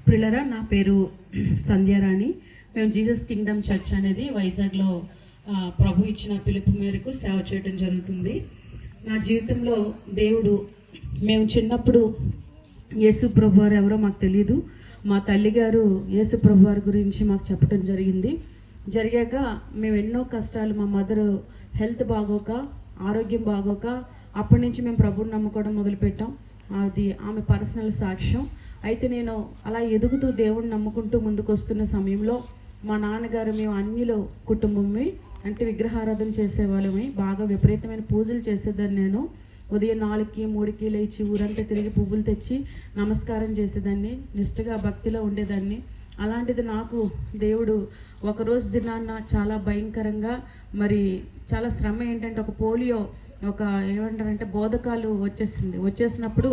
ప్రిలరా, నా పేరు సంధ్యారాణి. మేము జీసస్ కింగ్డమ్ చర్చ్ అనేది వైజాగ్లో ప్రభు ఇచ్చిన పిలుపు మేరకు సేవ చేయడం జరుగుతుంది. నా జీవితంలో దేవుడు, మేము చిన్నప్పుడు యేసు ప్రభు వారు ఎవరో మాకు తెలియదు. మా తల్లిగారు యేసు ప్రభు వారి గురించి మాకు చెప్పడం జరిగాక మేము ఎన్నో కష్టాలు, మా మదరు హెల్త్ బాగోక, ఆరోగ్యం బాగోక, అప్పటి నుంచి మేము ప్రభువుని నమ్ముకోవడం మొదలుపెట్టాం. అది ఆమె పర్సనల్ సాక్ష్యం. అయితే నేను అలా ఎదుగుతూ దేవుడిని నమ్ముకుంటూ ముందుకు వస్తున్న సమయంలో మా నాన్నగారు, మేము అన్నిలో కుటుంబమే, అంటే విగ్రహారాధన చేసేవాళ్ళమే, బాగా విపరీతమైన పూజలు చేసేదాన్ని. నేను ఉదయం 4కి 3కి లేచి ఊరంతా తిరిగి పువ్వులు తెచ్చి నమస్కారం చేసేదాన్ని, నిష్ఠగా భక్తిలో ఉండేదాన్ని. అలాంటిది నాకు దేవుడు ఒకరోజు దినాన్న చాలా భయంకరంగా, మరి చాలా శ్రమ ఏంటంటే ఒక పోలియో, ఒక ఏమంటారంటే బోధకాలు వచ్చేసినప్పుడు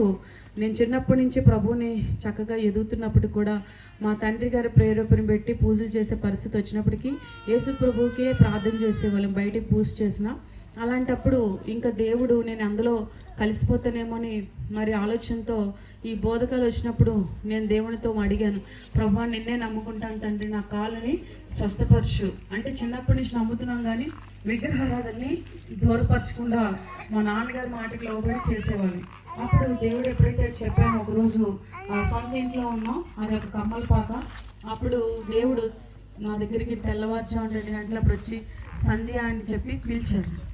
నేను చిన్నప్పటి నుంచి ప్రభువుని చక్కగా ఎదుగుతున్నప్పుడు కూడా మా తండ్రి గారి ప్రేరేపణ పెట్టి పూజలు చేసే పరిస్థితి వచ్చినప్పటికీ యేసు ప్రభువుకే ప్రార్థన చేసేవాళ్ళం, బయటికి పూజ చేసిన. అలాంటప్పుడు ఇంకా దేవుడు నేను అందులో కలిసిపోతానేమోని మరి ఆలోచనతో ఈ బోధకాలు వచ్చినప్పుడు నేను దేవునితో అడిగాను, ప్రభువా నిన్నే నమ్ముకుంటాను తండ్రి, నా కాళ్ళని స్వస్థపరచు. అంటే చిన్నప్పటి నుంచి నమ్ముతున్నాం కానీ విగ్రహారాధనని దూరపరచకుండా మా నాన్నగారి మాటకి లోబడి చేసేవాళ్ళు. అప్పుడు దేవుడు ఎప్పుడైతే చెప్పాను, ఒకరోజు సొంత ఇంట్లో ఉన్నాం, అది ఒక కమ్మలపాక. అప్పుడు దేవుడు నా దగ్గరికి తెల్లవారుజాము 2 గంటలప్పుడు వచ్చి సంధ్య అని చెప్పి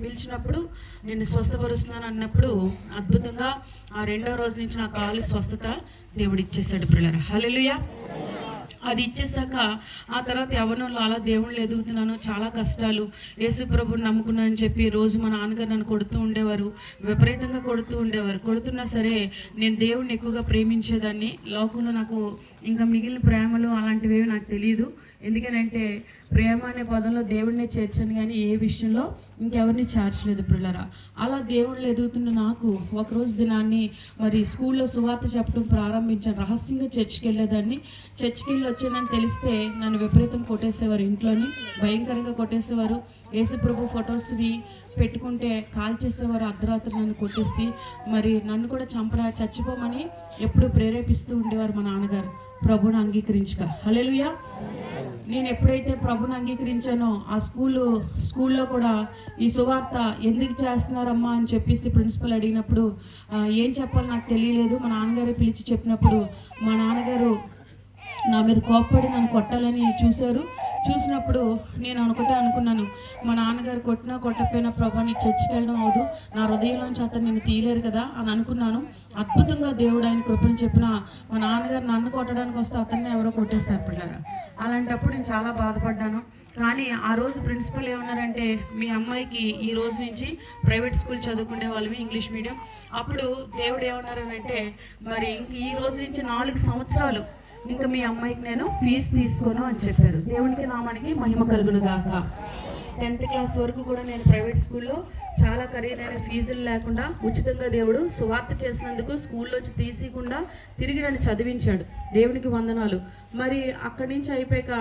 పిలిచినప్పుడు నేను స్వస్థపరుస్తున్నాను అన్నప్పుడు అద్భుతంగా ఆ 2వ రోజు నుంచి నా కాలు స్వస్థత దేవుడు ఇచ్చేసాడు. పిల్లరా, హల్లెలూయా. అది ఇచ్చేసాక ఆ తర్వాత యవ్వనంలో అలా దేవుళ్ళు ఎదుగుతున్నాను, చాలా కష్టాలు, యేసు ప్రభుని నమ్ముకున్నానని చెప్పి రోజు మా నాన్నగారు నన్ను కొడుతూ ఉండేవారు, విపరీతంగా కొడుతూ ఉండేవారు. కొడుతున్నా సరే నేను దేవుడిని ఎక్కువగా ప్రేమించేదాన్ని. లోకంలో నాకు ఇంకా మిగిలిన ప్రేమలు అలాంటివి నాకు తెలియదు. ఎందుకనంటే ప్రేమ అనే పదంలో దేవుడినే చేర్చాను కానీ ఏ విషయంలో ఇంకెవరిని చేర్చలేదు. పిల్లరా, అలా దేవుళ్ళు ఎదుగుతున్న నాకు ఒకరోజు దినాన్ని మరి స్కూల్లో సువార్త చెప్పడం ప్రారంభించాను. రహస్యంగా చర్చికి వెళ్ళేదాన్ని. చర్చికి వెళ్ళి వచ్చేదని తెలిస్తే నన్ను విపరీతం కొట్టేసేవారు, ఇంట్లోని భయంకరంగా కొట్టేసేవారు. యేసు ప్రభు ఫొటోస్వి పెట్టుకుంటే కాల్చేసేవారు, అర్ధరాత్రి నన్ను కొట్టేసి మరి నన్ను కూడా చచ్చిపోమని ఎప్పుడు ప్రేరేపిస్తూ ఉండేవారు మా నాన్నగారు, ప్రభుని అంగీకరించక. హల్లెలూయా. నేను ఎప్పుడైతే ప్రభుని అంగీకరించానో ఆ స్కూల్లో కూడా ఈ సువార్త ఎందుకు చేస్తున్నారమ్మా అని చెప్పేసి ప్రిన్సిపల్ అడిగినప్పుడు ఏం చెప్పాలో నాకు తెలియలేదు. మా నాన్నగారు పిలిచి చెప్పినప్పుడు మా నాన్నగారు నా మీద కోప్పడి నన్ను కొట్టాలని చూసినప్పుడు నేను అనుకున్నాను, మా నాన్నగారు కొట్టినా కొట్టకపోయినా ప్రభా నీ చర్చికి వెళ్ళడం అవదు, నా హృదయంలోంచి అతను నేను తీయలేరు కదా అని అనుకున్నాను. అద్భుతంగా దేవుడు ఆయన కృపను చెప్పిన మా నాన్నగారు నన్ను కొట్టడానికి వస్తే అతన్ని ఎవరో కొట్టేశారు. పిల్లరా, అలాంటప్పుడు నేను చాలా బాధపడ్డాను. కానీ ఆ రోజు ప్రిన్సిపల్ ఏమన్నారంటే, మీ అమ్మాయికి ఈ రోజు నుంచి ప్రైవేట్ స్కూల్ చదువుకునే వాళ్ళవి, ఇంగ్లీష్ మీడియం. అప్పుడు దేవుడు ఏమన్నారనంటే, మరి ఈ రోజు నుంచి 4 సంవత్సరాలు ఇంకా మీ అమ్మాయికి నేను ఫీజు తీసుకోను అని చెప్పారు. దేవునికి నామానికి మహిమ కలుగును గాక. 10th క్లాస్ వరకు కూడా నేను ప్రైవేట్ స్కూల్లో చాలా ఖరీదైన ఫీజులు లేకుండా ఉచితంగా దేవుడు సువార్త చేసినందుకు స్కూల్లోంచి తీసికుండా తిరిగి నన్ను చదివించాడు. దేవునికి వందనాలు. మరి అక్కడి నుంచి అయిపోయాక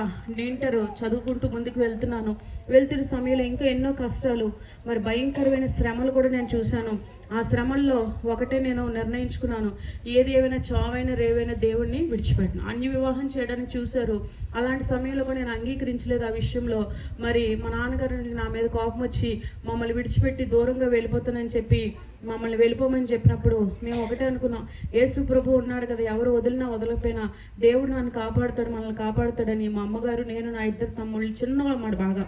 ఇంటర్ చదువుకుంటూ ముందుకు వెళ్తున్న సమయంలో ఇంకా ఎన్నో కష్టాలు, మరి భయంకరమైన శ్రమలు కూడా నేను చూశాను. ఆ శ్రమల్లో ఒకటే నేను నిర్ణయించుకున్నాను, ఏది ఏమైనా చావైనా రేవైనా దేవుడిని విడిచిపెట్టను. అన్య వివాహం చేయడానికి చూశారు, అలాంటి సమయంలో కూడా నేను అంగీకరించలేదు ఆ విషయంలో. మరి మా నాన్నగారు నా మీద కోపం వచ్చి మమ్మల్ని విడిచిపెట్టి దూరంగా వెళ్ళిపోతానని చెప్పి మమ్మల్ని వెళ్ళిపోమని చెప్పినప్పుడు మేము ఒకటే అనుకున్నాం, యేసు ప్రభు ఉన్నాడు కదా, ఎవరు వదిలినా వదలకపోయినా దేవుడు నన్ను కాపాడుతాడు, మనల్ని కాపాడుతాడని. మా అమ్మగారు, నేను, నా 2 తమ్ముళ్ళు, చిన్నవాడు బాగా,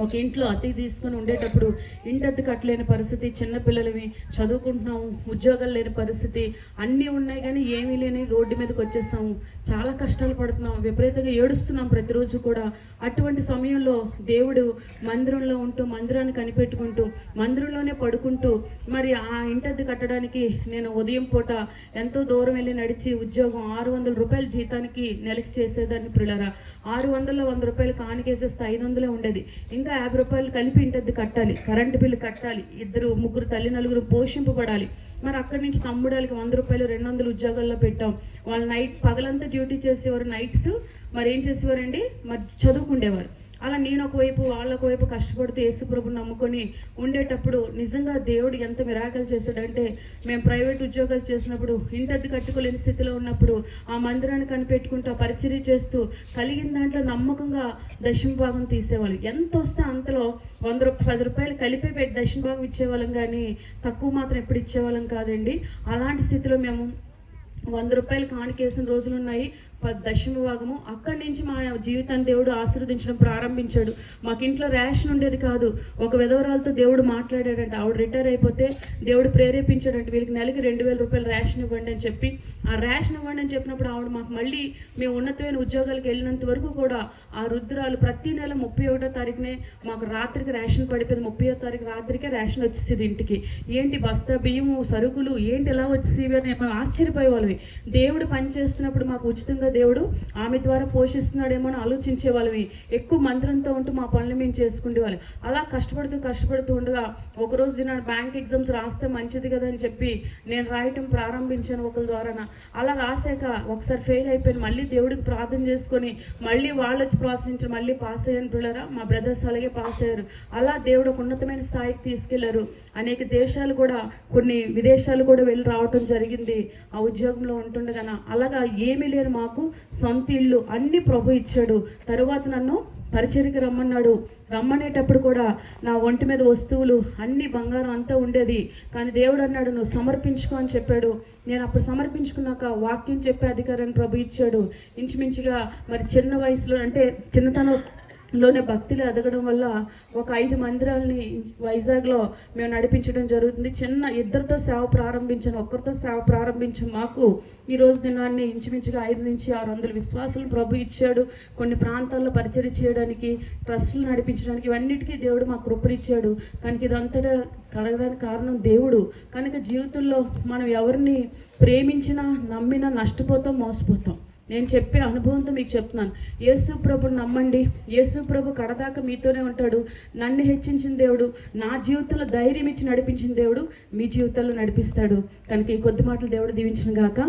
ఒక ఇంట్లో అద్దెకి తీసుకుని ఉండేటప్పుడు ఇంటి అద్దె కట్టలేని పరిస్థితి, చిన్నపిల్లలవి చదువుకుంటున్నాము, ఉద్యోగాలు లేని పరిస్థితి, అన్నీ ఉన్నాయి కానీ ఏమీ లేని రోడ్డు మీదకి వచ్చేస్తాము. చాలా కష్టాలు పడుతున్నాం, విపరీతంగా ఏడుస్తున్నాం ప్రతిరోజు కూడా. అటువంటి సమయంలో దేవుడు మందిరంలో ఉంటూ, మందిరాన్ని కనిపెట్టుకుంటూ, మందిరంలోనే పడుకుంటూ, మరి ఆ ఇంటద్దె కట్టడానికి నేను ఉదయం పూట ఎంతో దూరం వెళ్ళి నడిచి ఉద్యోగం 600 రూపాయల జీతానికి నెలకి చేసేదాన్ని. పిల్లరా, 600లో 100 రూపాయలు కానికేసేస్తే 500 ఉండేది. ఇంకా 50 రూపాయలు కలిపి ఇంటద్దె కట్టాలి, కరెంటు బిల్లు కట్టాలి, 2 3 తల్లి 4 పోషింపబడాలి. మరి అక్కడి నుంచి తమ్ముడాలకి 100 రూపాయలు 200 ఉద్యోగాల్లో పెట్టాం. వాళ్ళు పగలంతా డ్యూటీ చేసేవారు, నైట్స్ మరి ఏం చేసేవారండి, మరి చదువుకుండేవారు. అలా నేను ఒకవైపు వాళ్ళొకవైపు కష్టపడుతూ యేసుప్రభుని నమ్ముకొని ఉండేటప్పుడు నిజంగా దేవుడు ఎంత మిరాకల్ చేశాడంటే, మేము ప్రైవేట్ ఉద్యోగాలు చేసినప్పుడు ఇంటద్దు కట్టుకోలేని స్థితిలో ఉన్నప్పుడు ఆ మందిరాన్ని కనిపెట్టుకుంటూ ఆ పరిచర్య చేస్తూ కలిగిన దాంట్లో నమ్మకంగా దశమ భాగం తీసేవాళ్ళు. ఎంత వస్తే అంతలో 10 రూపాయలు కలిపి పెట్టి దశమ భాగం ఇచ్చేవాళ్ళం, కానీ తక్కువ మాత్రం ఎప్పుడు ఇచ్చేవాళ్ళం కాదండి. అలాంటి స్థితిలో మేము 100 రూపాయలు కానుకేసిన రోజులు ఉన్నాయి. 10 దశమ భాగము. అక్కడి నుంచి మా జీవితాన్ని దేవుడు ఆశీర్వదించడం ప్రారంభించాడు. మాకు ఇంట్లో రేషన్ ఉండేది కాదు. ఒక విధవరాలతో దేవుడు మాట్లాడాడంట. ఆవిడ రిటైర్ అయిపోతే దేవుడు ప్రేరేపించాడంటే వీళ్ళకి నెలకి 2000 రూపాయలు రేషన్ ఇవ్వండి అని చెప్పి, ఆ రేషన్ ఇవ్వండి అని చెప్పినప్పుడు ఆవిడ మాకు మళ్ళీ మేము ఉన్నతమైన ఉద్యోగాలకు వెళ్ళినంత వరకు కూడా ఆ రుద్రాలు ప్రతి నెల 31వ తారీఖునే మాకు రాత్రికి రేషన్ పడిపోయింది. 30వ తారీఖు రాత్రికే రేషన్ వచ్చేది ఇంటికి. ఏంటి బస్తా బియ్యము సరుకులు ఏంటి ఎలా వచ్చేవి అని మేము ఆశ్చర్యపోయేవాళ్ళవి. దేవుడు పని చేస్తున్నప్పుడు మాకు ఉచితంగా దేవుడు ఆమె ద్వారా పోషిస్తున్నాడేమో అని ఆలోచించే వాళ్ళవి. ఎక్కువ మందిరంతో ఉంటూ మా పనులు మేము చేసుకునే వాళ్ళు. అలా కష్టపడుతూ ఉండగా ఒకరోజు దిన బ్యాంక్ ఎగ్జామ్స్ రాస్తే మంచిది కదా అని చెప్పి నేను రాయటం ప్రారంభించాను ఒకరి ద్వారా. అలా రాసాక ఒకసారి ఫెయిల్ అయిపోయాను. మళ్ళీ దేవుడికి ప్రార్థన చేసుకొని మళ్ళీ వాళ్ళు వచ్చి ప్రోత్సహించి మళ్ళీ పాస్ అయ్యాను పిల్లరా. మా బ్రదర్స్ అలాగే పాస్ అయ్యారు. అలా దేవుడు ఒక ఉన్నతమైన స్థాయికి తీసుకెళ్లారు. అనేక దేశాలు కూడా, కొన్ని విదేశాలు కూడా వెళ్ళి రావటం జరిగింది ఆ ఉద్యోగంలో ఉంటుండగా. అలాగా ఏమీ లేదు, మాకు సొంత ఇల్లు అన్ని ప్రభు ఇచ్చాడు. తరువాత నన్ను పరిచర్యకి రమ్మన్నాడు. రమ్మనేటప్పుడు కూడా నా ఒంటి మీద వస్తువులు అన్ని బంగారం అంతా ఉండేది. కానీ దేవుడు అన్నాడు నువ్వు సమర్పించుకో అని చెప్పాడు. నేను అప్పుడు సమర్పించుకున్నాక వాక్యం చెప్పే అధికారాన్ని ప్రభు ఇచ్చాడు. ఇంచుమించుగా మరి చిన్న వయసులో అంటే చిన్నతనంలోనే భక్తిలో ఎదగడం వల్ల ఒక 5 మందిరాలని వైజాగ్లో మేము నడిపించడం జరుగుతుంది. చిన్న 2తో సేవ ప్రారంభించాను, ఒక్కరితో సేవ ప్రారంభించాను. మాకు ఈ రోజు దినాన్ని ఇంచుమించుగా 500 నుంచి 600 విశ్వాసులను ప్రభు ఇచ్చాడు. కొన్ని ప్రాంతాల్లో పరిచర్య చేయడానికి, ట్రస్టులు నడిపించడానికి, ఇవన్నిటికీ దేవుడు మాకు కృపనిచ్చాడు. కనుక ఇదంతటా కలగడానికి కారణం దేవుడు. కనుక జీవితంలో మనం ఎవరిని ప్రేమించినా నమ్మినా నష్టపోతాం, మోసపోతాం. నేను చెప్పే అనుభవంతో మీకు చెప్తున్నాను. యేసు ప్రభుని నమ్మండి. యేసు ప్రభు కడదాకా మీతోనే ఉంటాడు. నన్ను హెచ్చించిన దేవుడు, నా జీవితంలో ధైర్యం ఇచ్చి నడిపించిన దేవుడు మీ జీవితంలో నడిపిస్తాడు. కనుక ఈ కొద్ది మాటలు దేవుడు దీవించిన గాక.